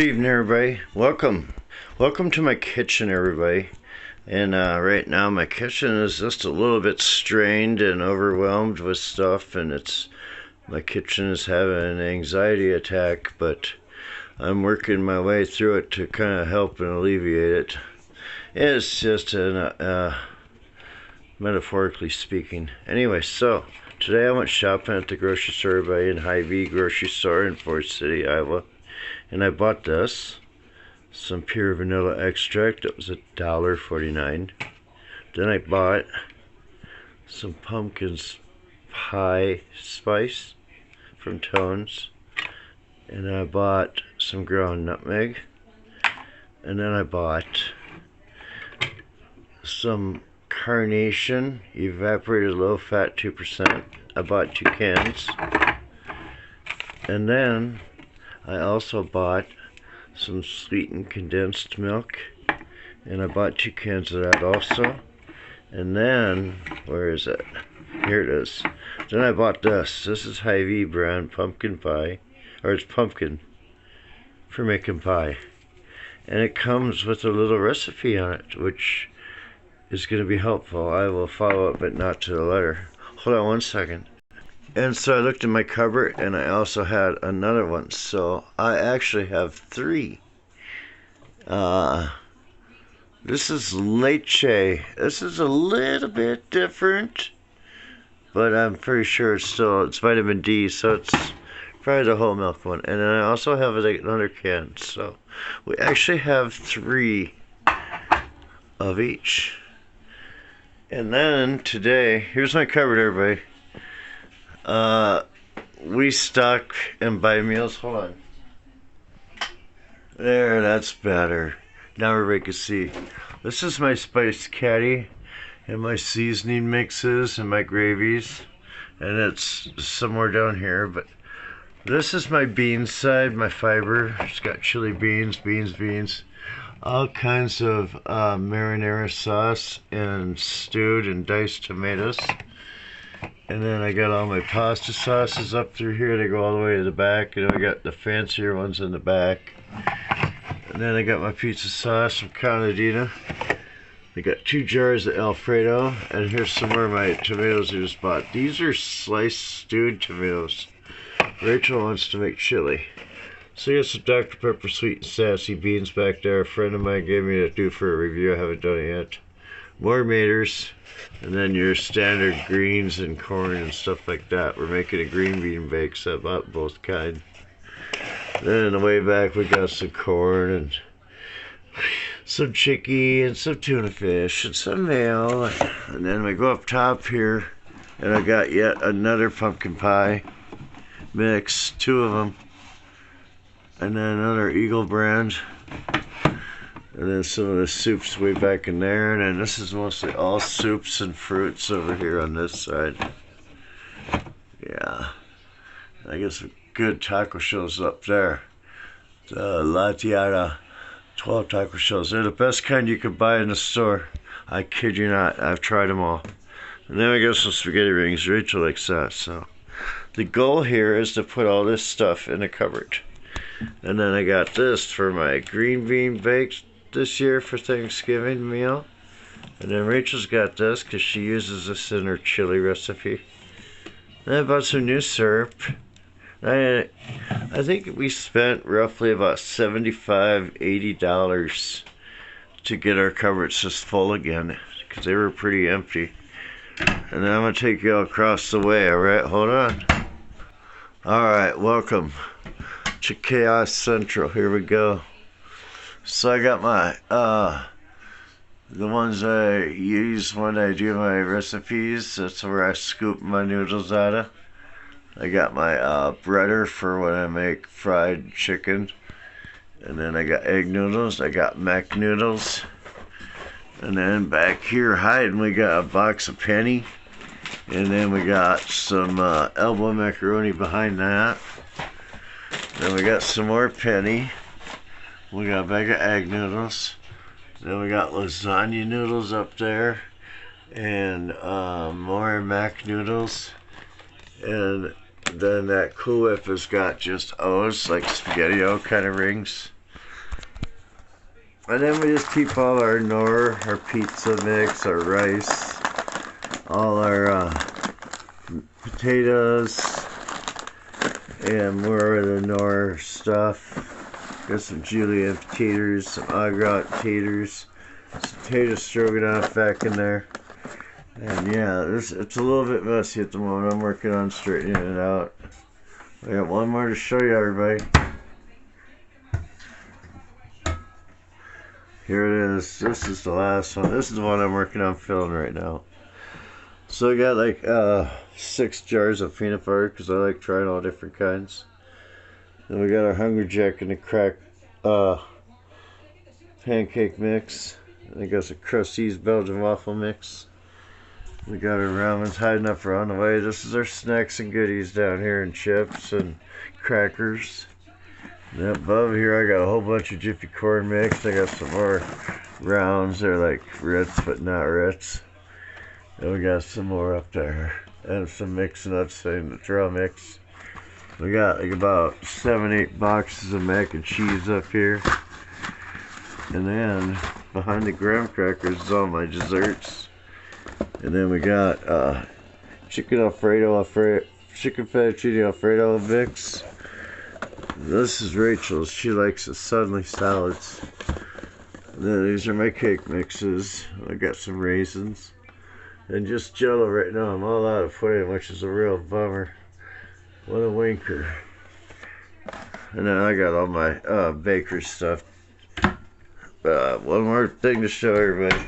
Good evening, everybody. Welcome to my kitchen, everybody. And right now my kitchen is just a little bit strained and overwhelmed with stuff, and my kitchen is having an anxiety attack, but I'm working my way through it to kind of help and alleviate it. It's just metaphorically speaking. Anyway, so today I went shopping at the grocery store in HyVee Grocery Store in Forest City, Iowa. And I bought this, some pure vanilla extract. It was $1.49. Then I bought some pumpkin pie spice from Tones. And then I bought some ground nutmeg. And then I bought some carnation evaporated low fat 2%. I bought 2 cans. And then I also bought some sweetened condensed milk, and I bought 2 cans of that also. And then, where is it? Here it is. Then I bought this. This is HyVee brand pumpkin pie, or it's pumpkin for making pie. And it comes with a little recipe on it, which is going to be helpful. I will follow it, but not to the letter. Hold on one second. And so I looked in my cupboard, and I also had another one. So I actually have 3. This is leche. This is a little bit different, but I'm pretty sure it's vitamin D, so it's probably the whole milk one. And then I also have another can. So we actually have 3 of each. And then today, here's my cupboard, everybody. We stock and buy meals. Hold on. There, that's better. Now everybody can see. This is my spice caddy and my seasoning mixes and my gravies. And it's somewhere down here, but this is my bean side, my fiber. It's got chili beans, all kinds of marinara sauce and stewed and diced tomatoes. And then I got all my pasta sauces up through here. They go all the way to the back. I got the fancier ones in the back. And then I got my pizza sauce from Canadina. I got 2 jars of Alfredo. And here's some more of my tomatoes I just bought. These are sliced stewed tomatoes. Rachel wants to make chili. So I got some Dr. Pepper sweet and sassy beans back there. A friend of mine gave me to do for a review. I haven't done it yet. More maters, and then your standard greens and corn and stuff like that. We're making a green bean bake, so I bought both kinds. Then on the way back we got some corn and some chicky and some tuna fish and some mayo. And then we go up top here, and I got yet another pumpkin pie mix, 2 of them. And then another Eagle brand. And then some of the soups way back in there. And then this is mostly all soups and fruits over here on this side. Yeah. I guess some good taco shells up there. The La Tiara 12 taco shells. They're the best kind you could buy in the store. I kid you not. I've tried them all. And then we got some spaghetti rings. Rachel likes that. So the goal here is to put all this stuff in the cupboard. And then I got this for my green bean bakes this year for Thanksgiving meal. And then Rachel's got this because she uses this in her chili recipe. And I bought some new syrup. I think we spent roughly about $75–80 to get our cupboards just full again, because they were pretty empty. And then I'm going to take you all across the way. Alright, hold on. Alright, welcome to Chaos Central. Here we go. So I got my the ones I use when I do my recipes. That's where I scoop my noodles out of. I got my breader for when I make fried chicken. And then I got egg noodles. I got mac noodles. And then back here hiding we got a box of penny. And then we got some elbow macaroni behind that. Then we got some more penny. We got a bag of egg noodles. Then we got lasagna noodles up there. And more mac noodles. And then that Cool Whip has got just O's, like SpaghettiO kind of rings. And then we just keep all our Knorr, our pizza mix, our rice, all our potatoes, and more of the Knorr stuff. Got some julienne taters, some au gratin taters, some potato stroganoff back in there. And yeah, it's a little bit messy at the moment. I'm working on straightening it out. I got one more to show you, everybody. Here it is. This is the last one. This is the one I'm working on filling right now. So I got like 6 jars of peanut butter because I like trying all different kinds. Then we got our Hungry Jack and the crack pancake mix. And I got some Crusties Belgian waffle mix. We got our ramens hiding up around the way. This is our snacks and goodies down here, and chips and crackers. And above here I got a whole bunch of Jiffy corn mix. I got some more rounds. They're like Ritz but not Ritz. And we got some more up there. And some mixed nuts and the trail mix. We got like about 7-8 boxes of mac and cheese up here. And then behind the graham crackers is all my desserts. And then we got chicken fettuccine Alfredo mix. This is Rachel's. She likes the suddenly salads. And then these are my cake mixes. I got some raisins. And just Jello right now. I'm all out of pudding, which is a real bummer. What a winker. And then I got all my bakery stuff. One more thing to show everybody.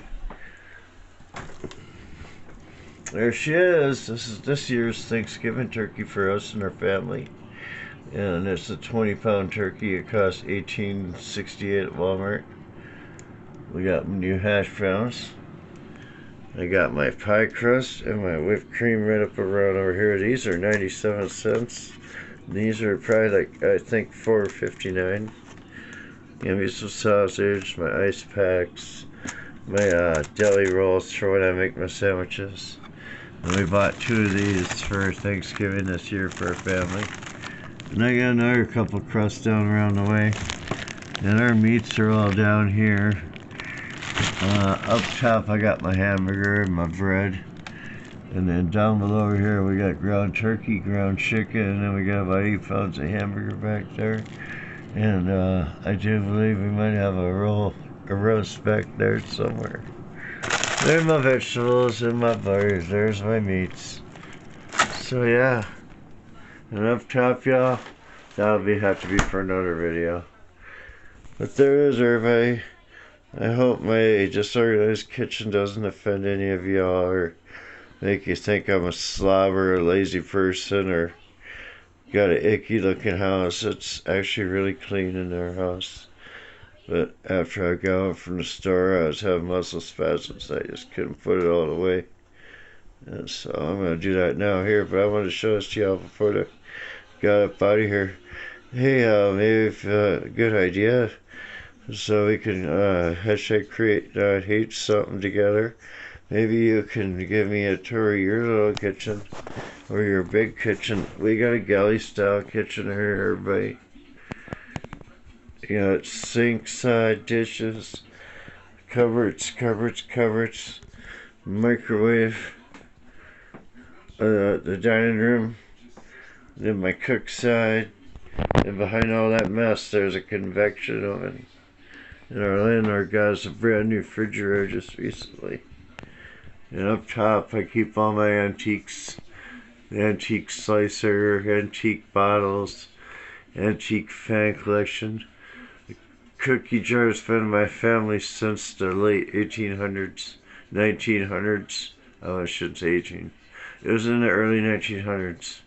There she is. This is this year's Thanksgiving turkey for us and our family. And it's a 20-pound turkey. It costs $18.68 at Walmart. We got new hash browns. I got my pie crust and my whipped cream right up around over here. These are 97 cents. These are probably like, I think, $4.59. Give me some sausage, my ice packs, my deli rolls for when I make my sandwiches. And we bought 2 of these for Thanksgiving this year for our family. And I got another couple crusts down around the way. And our meats are all down here. Up top I got my hamburger and my bread. And then down below here we got ground turkey, ground chicken, and then we got about 8 pounds of hamburger back there. And I do believe we might have a roast back there somewhere. There's my vegetables and my butters. There's my meats. So yeah. And up top, y'all, that'll have to be for another video. But there is everybody. I hope my disorganized kitchen doesn't offend any of y'all or make you think I'm a slob or a lazy person or got an icky looking house. It's actually really clean in our house. But after I got home from the store, I was having muscle spasms. I just couldn't put it all away. And so I'm going to do that now here. But I wanted to show this to y'all before I got up out of here. Hey, maybe if a good idea. So we can hashtag create hate something together. Maybe you can give me a tour of your little kitchen or your big kitchen. We got a galley style kitchen here, everybody. You know, it's sink side dishes, cupboards, microwave, the dining room, then my cook side, and behind all that mess there's a convection oven. And our landlord got us a brand new refrigerator just recently. And up top I keep all my antiques, the antique slicer, antique bottles, antique fan collection. Cookie jars been in my family since the late 1800s, 1900s. Oh, I shouldn't say 18. It was in the early 1900s.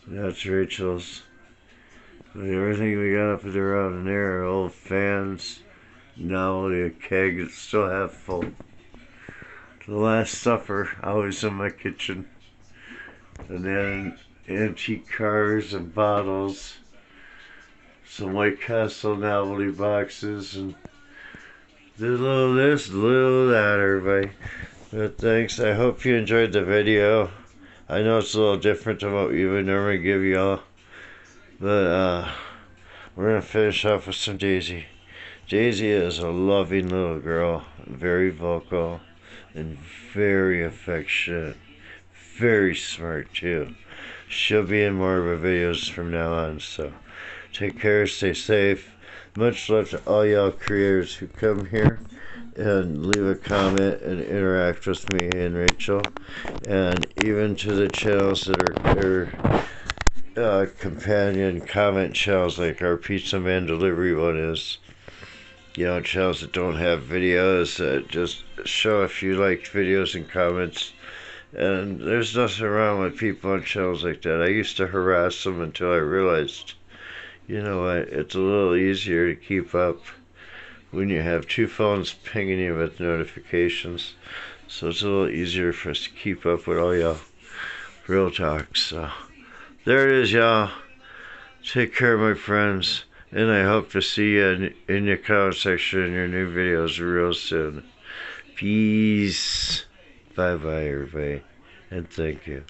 That's Rachel's. But everything we got up around in there are old fans, novelty, a keg that's still half full. The Last Supper, always in my kitchen. And then antique cars and bottles. Some White Castle novelty boxes, and a little this, a little that, everybody. But thanks, I hope you enjoyed the video. I know it's a little different than what we would normally give y'all. But we're going to finish off with some Daisy. Daisy is a loving little girl, very vocal, and very affectionate. Very smart too. She'll be in more of our videos from now on, so take care, stay safe. Much love to all y'all creators who come here and leave a comment and interact with me and Rachel, and even to the channels that are companion comment channels like our Pizza Man Delivery one is. You know, channels that don't have videos, that just show if you liked videos and comments. And there's nothing wrong with people on channels like that. I used to harass them until I realized, you know what, it's a little easier to keep up when you have two phones pinging you with notifications. So it's a little easier for us to keep up with all y'all. Real talk. So there it is, y'all. Take care, my friends. And I hope to see you in your comment section in your new videos real soon. Peace. Bye-bye, everybody. And thank you.